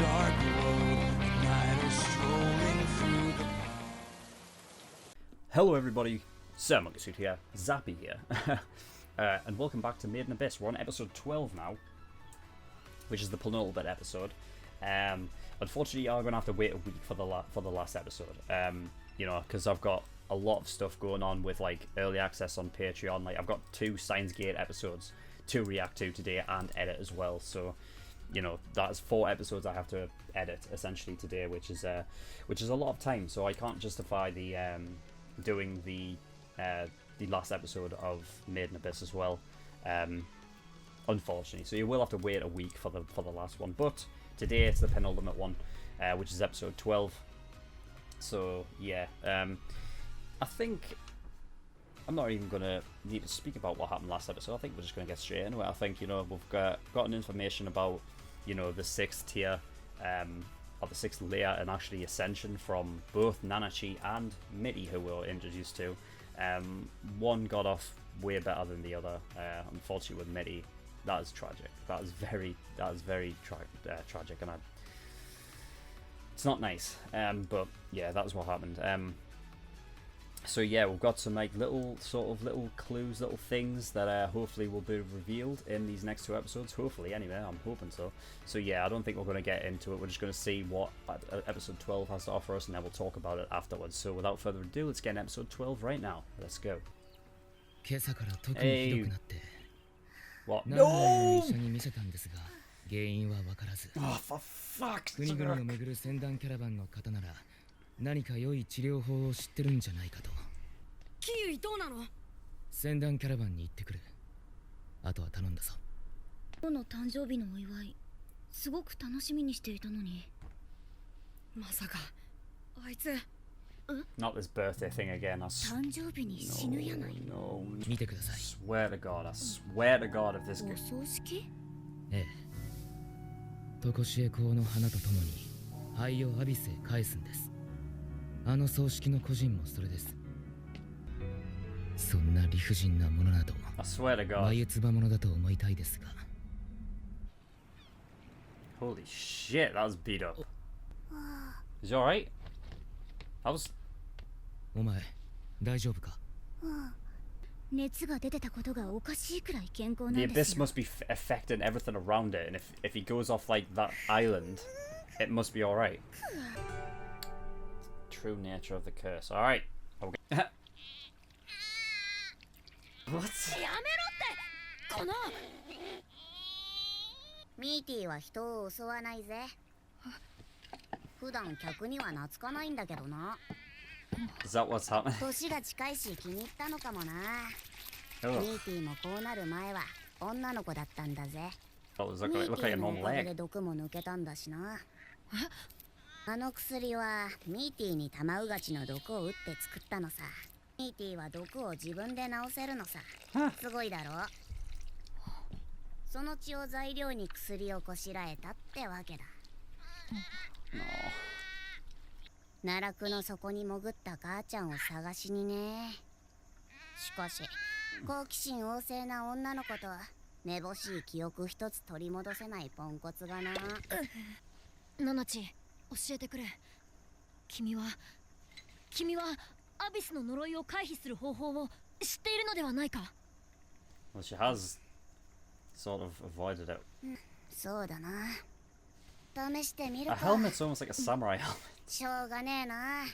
dark road at night or strolling through the Hello everybody, SirMonkeySuit here, Zappy here, and welcome back to Made in Abyss. We're on episode 12 now, which is the penultimate episode. Unfortunately, I'm gonna have to wait a week for the last episode. You know, because I've got a lot of stuff going on with like early access on Patreon. Like I've got 2 Steins Gate episodes to react to today and edit as well. So, you know, that's 4 episodes I have to edit essentially today, which is a lot of time. So I can't justify the doing the last episode of Made in Abyss as well, unfortunately. So you will have to wait a week for the last one. But today it's the penultimate one, which is episode 12. So yeah, I think I'm not even gonna need to speak about what happened last episode. I think we're just gonna get straight into it. I think, you know, we've gotten information about, you know, the 6th tier, or the 6th layer, and actually ascension from both Nanachi and Mitty, who we were introduced to. One got off way better than the other. Unfortunately, with Mitty, that is tragic. That is very tragic, and it's not nice. But yeah, that was what happened. So yeah, we've got some like little clues, little things that hopefully will be revealed in these next 2 episodes. Hopefully, anyway, I'm hoping so. So yeah, I don't think we're going to get into it. We're just going to see what episode 12 has to offer us, and then we'll talk about it afterwards. So without further ado, let's get in episode 12 right now. Let's go. Hey. What? No! Oh, for fuck's sake! 何か良い治療法を知ってるんじゃないかと。キウイどうなの？先端キャラバンに行ってくる。あとは頼んだぞ。今日の誕生日のお祝い、すごく楽しみにしていたのに。まさかあいつ。Not this birthday thing again.誕生日に死ぬやない。No. 見てください。Swear to God. I swear to God if this. お葬式？ええ。とこしえ公の花とともに灰をアビスへ返すんです。あの葬式の個人もそれです。そんな理不尽なものなど、眉唾者だと思いたいですが。Holy shit, that was beat up. Is he alright? That was. お前、大丈夫か？熱が出てたことがおかしいくらい健康なん The です abyss よ。 must be affecting everything around it, and if he goes off like that island, it must be alright. True nature of the curse. Alright. Okay. What? やめろってこの。ミーティーは人を襲わないぜ。普段客には懐かないんだけどな。Is that what's happening? 年が近いし気に入ったのかもな。Oh. ミーティーもこうなる前は女の子だったんだぜ。That was look like a の normal おかげで egg. 毒も抜けたんだしな。あの薬はミーティーにタマウガチの毒を打って作ったのさ。ミーティーは毒を自分で治せるのさ。すごいだろ。その血を材料に薬をこしらえたってわけだ。奈落の底に潜った母ちゃんを探しにね。しかし好奇心旺盛な女の子とめぼしい記憶一つ取り戻せないポンコツがな。ナナチ、教えてくれ。君はアビスの呪いを回避する方法を知っているのではないか？ Well, she has sort of avoided it. そうだな。試してみる A か。 helmet's almost like a samurai helmet. しょうがねえな。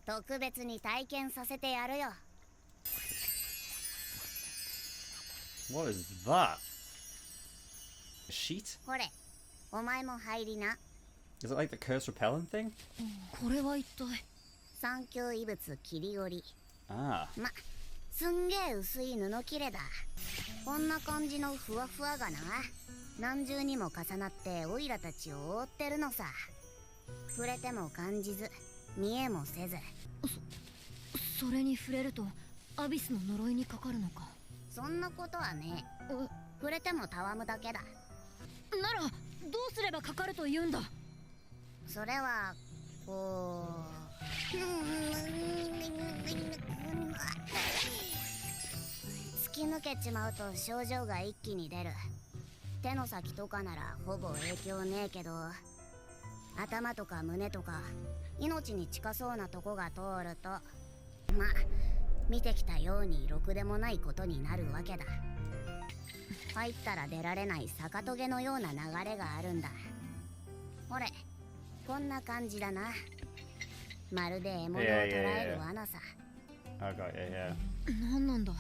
特別に体験させてやるよ。What is that? A sheet? ほれ、お前も入りな。Is it like the curse repellent thing? これは一体。三級異物切り織り。Ah. すんげえ薄い布切れだ。こんな感じのふわふわがな、何重にも重なってオイラたちを覆ってるのさ。触れても感じず、見えもせず。それに触れるとアビスの呪いにかかるのか？そんなことはね。触れてもたわむだけだ。ならどうすればかかると言うんだ？それはこう。突き抜けちまうと症状が一気に出る。手の先とかならほぼ影響ねえけど、頭とか胸とか命に近そうなとこが通ると、見てきたようにろくでもないことになるわけだ。入ったら出られない逆トゲのような流れがあるんだ。ほれ、こんな感じだな。まるで獲物を捕らえる罠さ。何なんだ。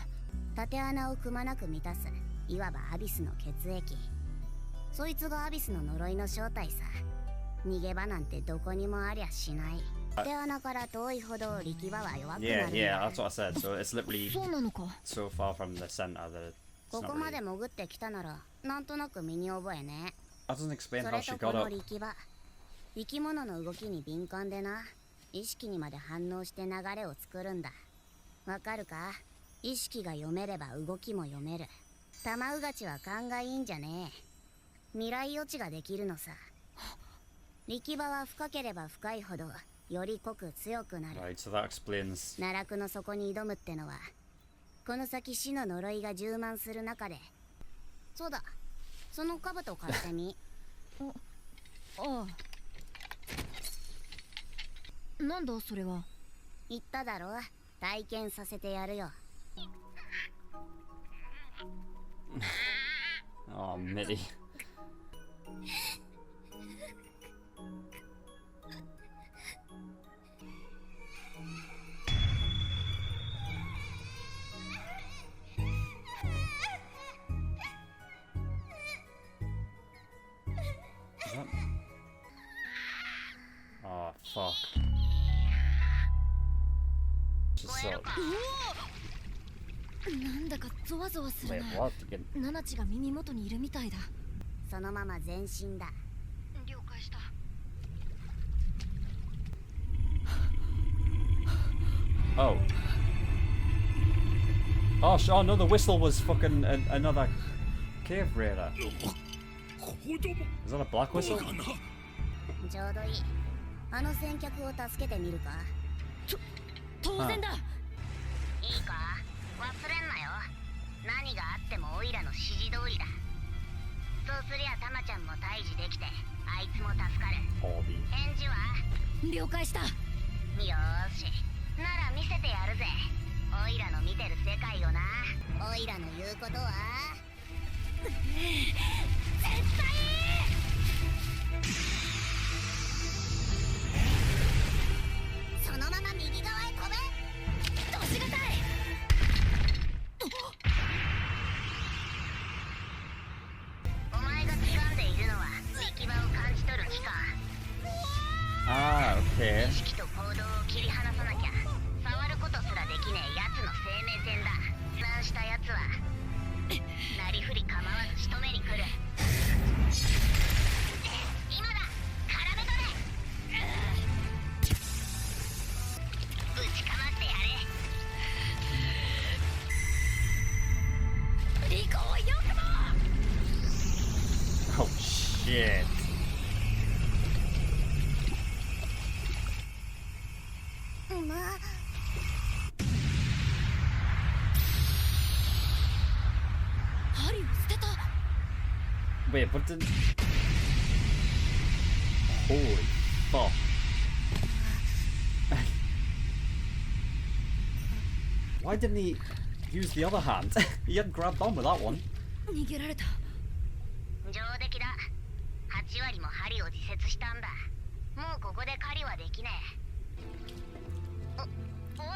縦穴をくまなく満たす、いわばアビスの血液。そいつがアビスの呪いの正体さ。逃げ場なんてどこにもありゃしない。縦穴から遠いほど力場は弱くなるんだ。Yeah, that's what I said. So it's literally そうなのか。 so far from the center that ここまで潜ってきたならなんとなく身に覚えね。 that doesn't explain そ how れ she とこ got の up. 力場、生き物の動きに敏感でな、意識にまで反応して流れを作るんだ。わかるか？意識が読めれば動きも読める。玉うがちは勘がいいんじゃねえ。未来予知ができるのさ。力場は深ければ深いほどより濃く強くなる。 Right, so that explains. 奈落の底に挑むってのは、この先死の呪いが充満する中で。そうだ、その兜買ってみ。ああ。なんだそれは。言っただろ、体験させてやるよ。Oh, Mitty. Oh, fuck. Just so... なんだかゾワゾワする Wait, な。 what? Again? ナナチが耳元にいるみたいだ。そのまま前進だ。了解した。Oh. Oh, oh no, the whistle was fucking another cave raider. Is that a black whistle? ちょうどいい。あの先客を助けてみるか。当然だ。いいか、忘れんなよ。何があってもオイラの指示通りだ。そうすりゃタマちゃんも退治できて、あいつも助かる。 Hobby. 返事は？了解した。よーし、なら見せてやるぜ。オイラの見てる世界をな。オイラの言うことは絶対。そのまま右側へ飛べ。どしがたい。お前が掴んでいるのは力場を感じ取る器官。 Ah, okay. 意識と行動を切り離さなきゃ触ることすらできねえ奴の生命線だ。乱した奴はなりふり構わず仕留めに来る。今だ、絡め取れ。ぶちかまってやれ。リコをよくも。 Oh shit. まあ、針を捨てた。 Wait, but did... Holy fuck. Why didn't he use the other hand? He hadn't grabbed on with that one. 逃げられた。上出来だ。8割も針を自節したんだ。もうここで狩りはできねえ。おい、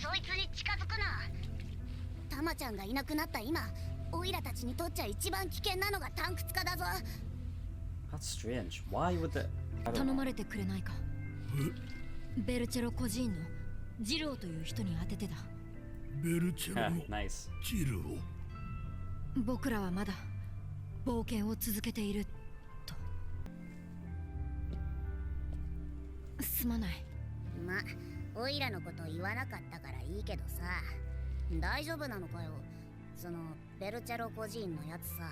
そいつに近づくな。タマちゃんがいなくなった今、オイラたちにとっちゃ一番危険なのがタンクツカだぞ。 That's strange. Why would the... I don't 頼 know. まれてくれないか。ベルチェロ孤児院のジルオという人に当ててだ。ベルチェロ Ah, の nice. ジルを。僕らはまだ冒険を続けていると。すまない。ま、オイラのこと言わなかったからいいけどさ。大丈夫なのかよ。そのベルチェロ孤児院のやつさ。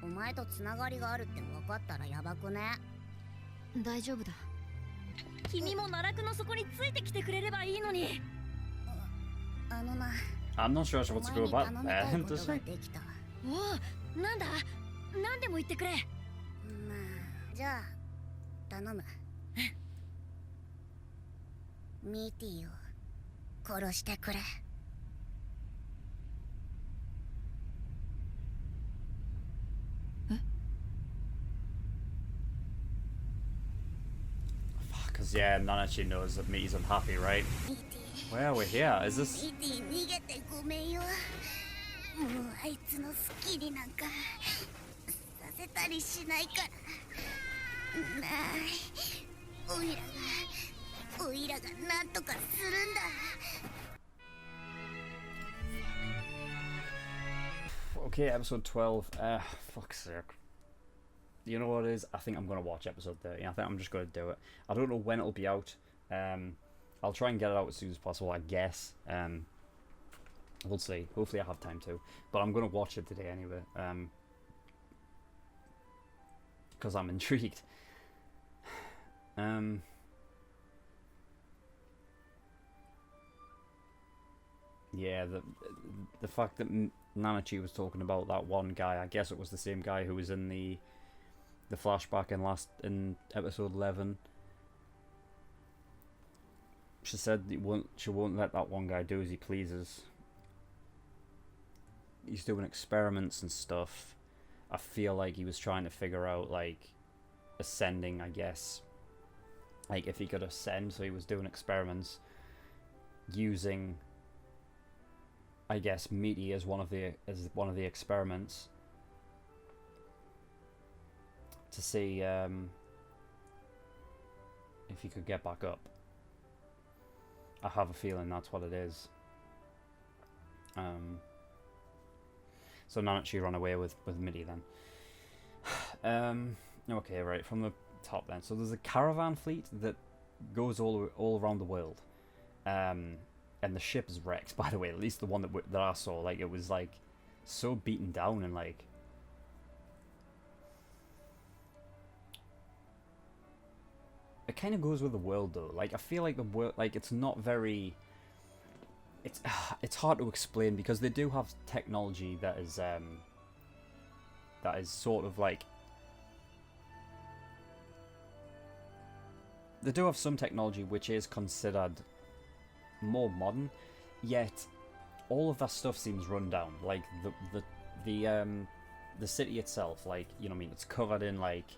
お前とつながりがあるって分かったらやばくね。大丈夫だ。君も奈落の底についてきてくれればいいのに。あのな、 I'm not sure what to go お前 about に頼みたい there. こと Does が she? できた。おお、なんだ。何でも言ってくれ。まあ、じゃあ頼む。ミーティーを殺してくれ。Because, yeah, Nanachi knows that Mii's unhappy, right? ミーティー Well, we're here. Is this... ミーティー逃げてごめんよ。もうあいつの好きになんかさせたりしないからなあ。おいらがなんとかするんだ。 Okay, episode 12. Fuck's sake. You know what it is? I think I'm going to watch episode 30. I think I'm just going to do it. I don't know when it'll be out. I'll try and get it out as soon as possible, I guess. We'll see. Hopefully I have time to. But I'm going to watch it today anyway. Because I'm intrigued. Yeah, the fact that Nanachi was talking about that one guy, I guess it was the same guy who was in the flashback in episode 11. She said she won't let that one guy do as he pleases. He's doing experiments and stuff. I feel like he was trying to figure out, like, ascending, I guess. Like, if he could ascend, so he was doing experiments using, I guess, Meaty as one of the experiments to see if he could get back up. I have a feeling that's what it is. So Nanachi ran away with Mitty then. Okay, right, from the top then. So there's a caravan fleet that goes all around the world. And the ship is wrecked, by the way, at least the one that I saw. Like, it was, like, so beaten down and, like... It kind of goes with the world, though. Like, I feel like the world... Like, it's not very... It's hard to explain, because they do have technology that is sort of, like... They do have some technology which is considered more modern, yet all of that stuff seems run down. Like the city itself, like, you know what I mean, it's covered in like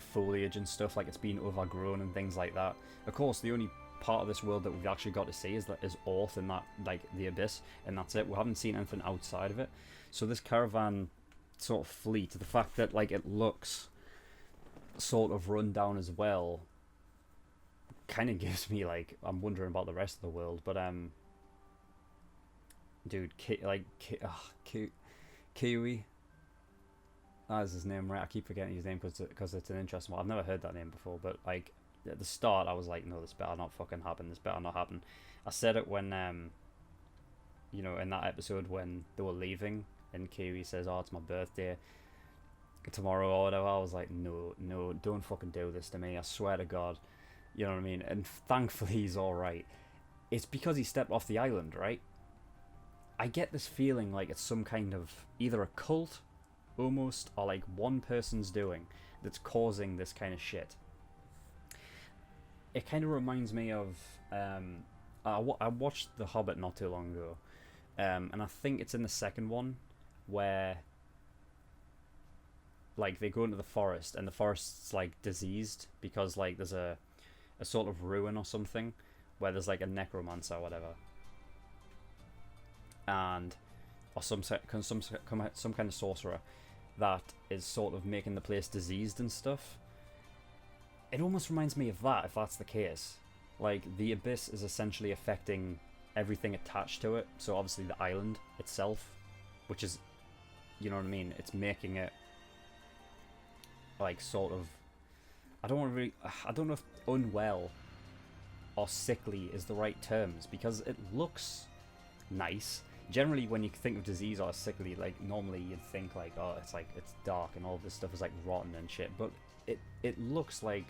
foliage and stuff, like it's been overgrown and things like that. Of course, the only part of this world that we've actually got to see is Earth and that, like, the Abyss, and that's it. We haven't seen anything outside of it. So this caravan sort of fleet, the fact that, like, it looks sort of run down as well, kind of gives me, like, I'm wondering about the rest of the world. But dude, Kiwi, that is his name, right? I keep forgetting his name because it's an interesting one. I've never heard that name before, but, like, at the start I was like, no, this better not fucking happen, this better not happen. I said it when you know, in that episode when they were leaving and Kiwi says, oh, it's my birthday tomorrow or whatever. I was like, no, don't fucking do this to me, I swear to God. You know what I mean? And thankfully he's alright. It's because he stepped off the island, right? I get this feeling like it's some kind of either a cult almost, or like one person's doing that's causing this kind of shit. It kind of reminds me of I watched The Hobbit not too long ago, and I think it's in the second one where, like, they go into the forest and the forest's like diseased because, like, there's a sort of ruin or something where there's like a necromancer or whatever, and or some kind of sorcerer that is sort of making the place diseased and stuff. It almost reminds me of that, if that's the case. Like, the Abyss is essentially affecting everything attached to it. So obviously the island itself, which is, you know what I mean, it's making it, like, sort of, I don't know if unwell or sickly is the right terms, because it looks nice. Generally, when you think of disease or sickly, like, normally you'd think, like, oh, it's like, it's dark and all this stuff is like rotten and shit, but it looks like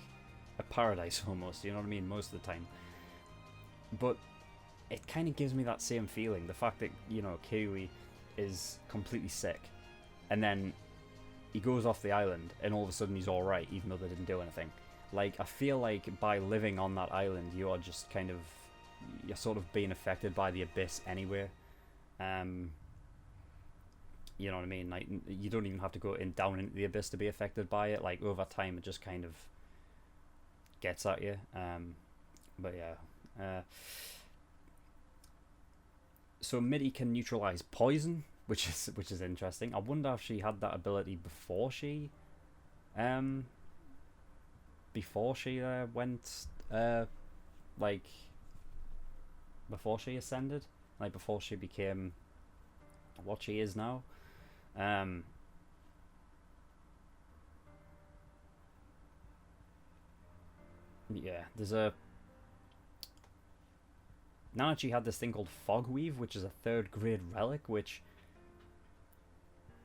a paradise almost, you know what I mean, most of the time. But it kind of gives me that same feeling, the fact that, you know, Kiwi is completely sick, and then he goes off the island and all of a sudden he's alright, even though they didn't do anything. Like, I feel like by living on that island, you are just kind of, you're sort of being affected by the abyss anyway. You know what I mean? Like, you don't even have to go down into the abyss to be affected by it. Like, over time, it just kind of gets at you. But yeah. So Mitty can neutralize poison, which is interesting. I wonder if she had that ability before she went like before she ascended, like before she became what she is now. Yeah, there's a Nanachi had this thing called Fogweave, which is a 3rd grade relic, which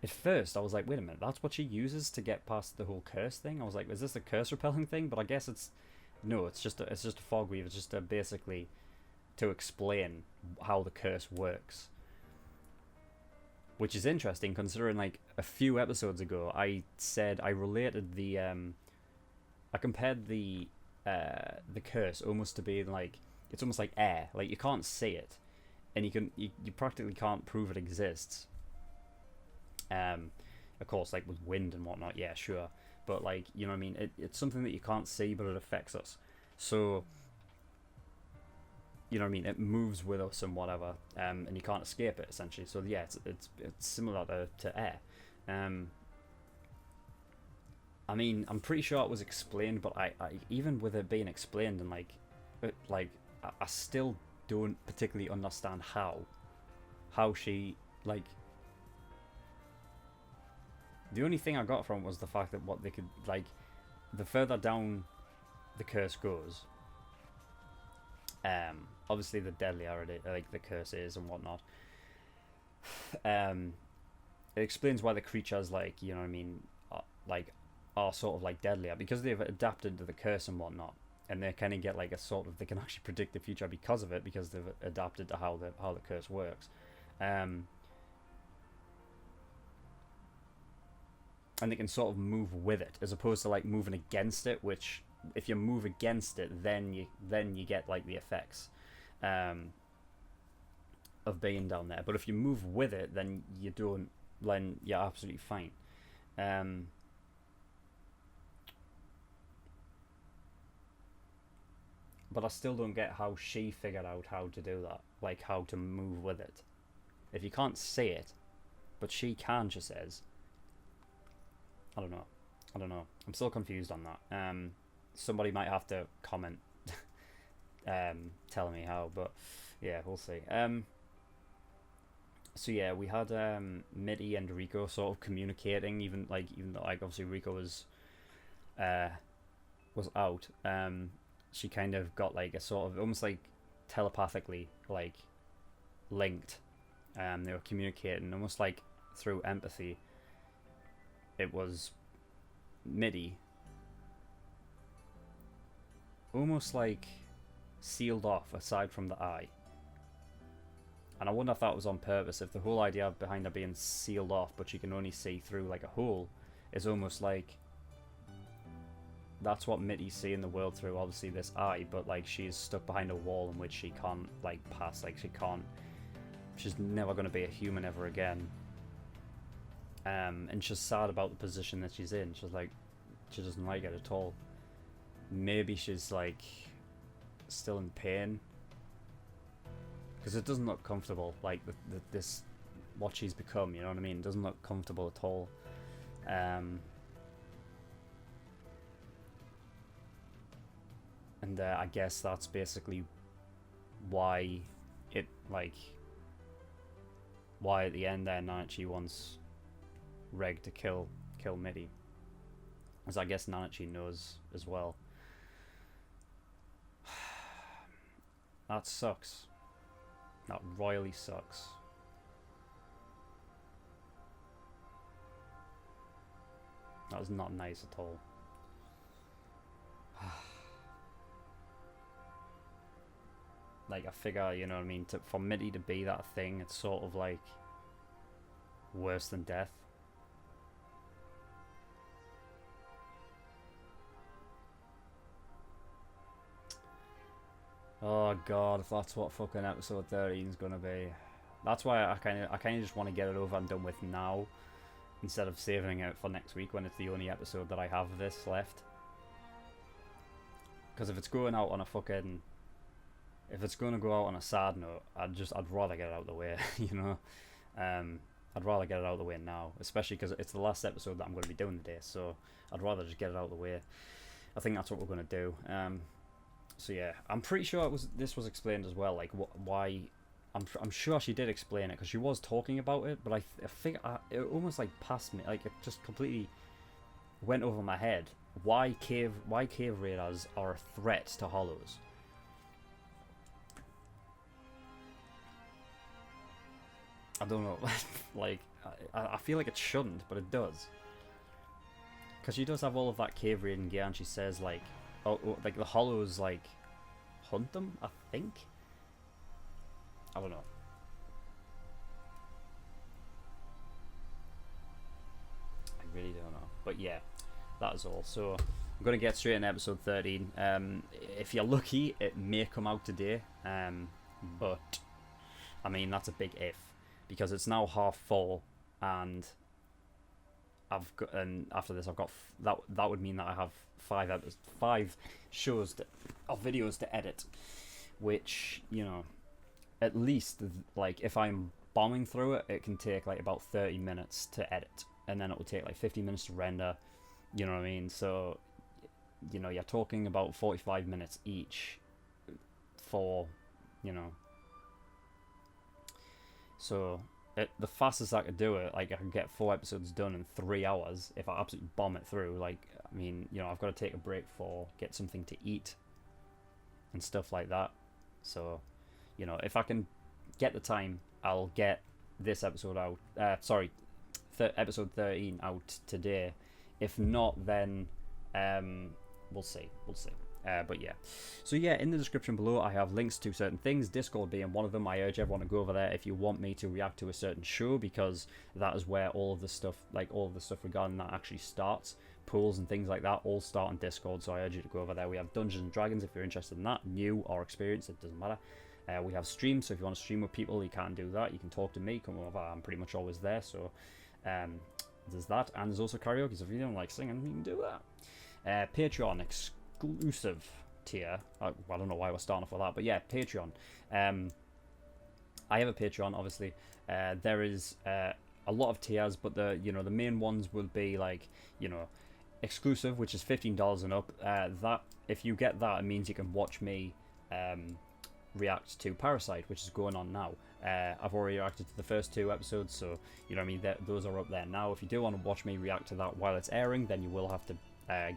at first I was like, wait a minute, that's what she uses to get past the whole curse thing? I was like, is this a curse repelling thing? But I guess it's just a Fogweave. It's just basically to explain how the curse works. Which is interesting, considering like a few episodes ago I said I related the I compared the curse almost to being like, it's almost like air. Like, you can't see it, and you practically can't prove it exists. Of course, like with wind and whatnot, yeah, sure, but like, you know what I mean, it's something that you can't see, but it affects us. So, you know what I mean, it moves with us and whatever, and you can't escape it essentially. So yeah, it's similar to air. I mean, I'm pretty sure it was explained, but I even with it being explained and like I still don't particularly understand how she, like, the only thing I got from it was the fact that what they could, like, the further down the curse goes, obviously the deadlier it, like the curse is and whatnot, it explains why the creatures, like, you know what I mean, are sort of like deadlier, because they've adapted to the curse and whatnot. And they kind of get like a sort of, they can actually predict the future because of it, because they've adapted to how the curse works. And they can sort of move with it, as opposed to like moving against it, which if you move against it, then you get like the effects of being down there. But if you move with it, then you don't, then you're absolutely fine. But I still don't get how she figured out how to do that, like how to move with it. If you can't see it, but she can, she says. I don't know. I'm still confused on that. Somebody might have to comment telling me how, but yeah, we'll see. So yeah, we had Mitty and Rico sort of communicating, even though like obviously Rico was out. She kind of got like a sort of almost like telepathically like linked. They were communicating almost like through empathy. It was Mitty almost like sealed off aside from the eye. And I wonder if that was on purpose, if the whole idea behind her being sealed off but she can only see through like a hole is almost like that's what Mitty's seeing the world through, obviously this eye, but like she's stuck behind a wall in which she can't like pass, like she's never going to be a human ever again. And she's sad about the position that she's in. She's like, she doesn't like it at all. Maybe she's like still in pain, because it doesn't look comfortable, like this what she's become, you know what I mean? It doesn't look comfortable at all. And I guess that's basically why it, like, why at the end there Nanachi wants Reg to kill Mitty, as I guess Nanachi knows as well. That sucks. That royally sucks. That was not nice at all. Like, I figure, you know what I mean, for Mitty to be that thing, it's sort of like worse than death. Oh god, if that's what fucking episode 13 is gonna be. That's why I kind of just want to get it over and done with now, instead of saving it for next week when it's the only episode that I have of this left. Because if it's going out on a fucking, if it's going to go out on a sad note, I'd rather get it out of the way, you know. I'd rather get it out of the way now, especially because it's the last episode that I'm going to be doing today, so I'd rather just get it out of the way. I think that's what we're going to do. So yeah, I'm pretty sure this was explained as well, like why. I'm sure she did explain it because she was talking about it, but I think it almost like passed me, like it just completely went over my head. Why cave raiders are a threat to hollows? I don't know. Like I feel like it shouldn't, but it does. Because she does have all of that cave raiding gear, and she says like, oh, like the hollows like hunt them. I think. I don't know. I really don't know. But yeah, that is all. So I'm going to get straight into episode 13. If you're lucky, it may come out today. But I mean, that's a big if, because it's now 4:30, and after this I've got that would mean that I have 5 shows or videos to edit, which, you know, at least, like, if I'm bombing through it, it can take like about 30 minutes to edit, and then it will take like 50 minutes to render, you know what I mean? So, you know, you're talking about 45 minutes each for, you know, so the fastest I could do it, like, I can get 4 episodes done in 3 hours if I absolutely bomb it through. Like, I mean, you know, I've got to take a break get something to eat and stuff like that. So, you know, if I can get the time, I'll get this episode out. Episode 13 out today. If not, then we'll see. But yeah. So yeah, in the description below, I have links to certain things, Discord being one of them. I urge everyone to go over there if you want me to react to a certain show, because that is where all of the stuff, regarding that actually starts. Pools and things like that all start on Discord, so I urge you to go over there. We have Dungeons and Dragons if you're interested in that, new or experienced, it doesn't matter. We have streams, so if you want to stream with people, you can do that. You can talk to me, come over, I'm pretty much always there. So there's that, and there's also karaoke, so if you don't like singing, you can do that. Patreon exclusive tier. I don't know why we're starting off with that, but yeah, Patreon. I have a Patreon, obviously. There is a lot of tiers, but the main ones will be like, you know, exclusive, which is $15 and up. That, if you get that, it means you can watch me react to Parasite, which is going on now. I've already reacted to the first 2 episodes, so you know what I mean, those are up there now. If you do want to watch me react to that while it's airing, then you will have to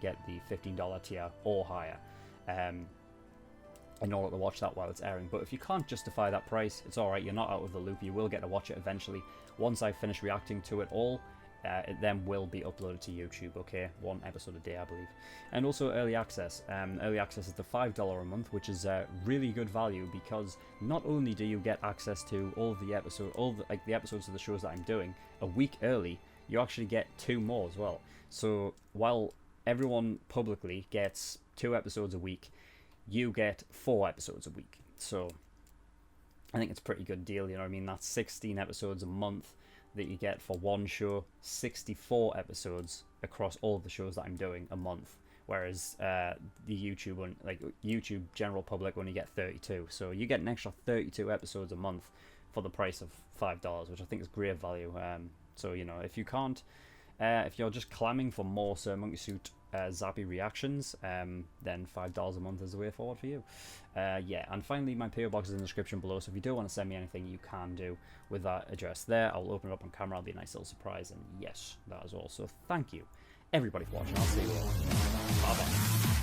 get the $15 tier or higher in order to watch that while it's airing. But if you can't justify that price, it's alright, you're not out of the loop. You will get to watch it eventually. Once I finish reacting to it all, it then will be uploaded to YouTube, okay? 1 episode a day, I believe. And also early access. Early access is the $5 a month, which is really good value, because not only do you get access to all the episodes of the shows that I'm doing a week early, you actually get 2 more as well. So while everyone publicly gets 2 episodes a week, you get 4 episodes a week. So I think it's a pretty good deal, you know what I mean? That's 16 episodes a month that you get for 1 show, 64 episodes across all of the shows that I'm doing a month, whereas the YouTube general public only get 32. So you get an extra 32 episodes a month for the price of $5, which I think is great value. So, you know, if you can't, if you're just clamming for more SirMonkeySuit zappy reactions, then $5 a month is the way forward for you. Yeah, and finally, my PO box is in the description below, so if you do want to send me anything, you can do with that address there. I'll open it up on camera, it'll be a nice little surprise, and yes, that is all. So thank you, everybody, for watching. I'll see you all. Bye-bye.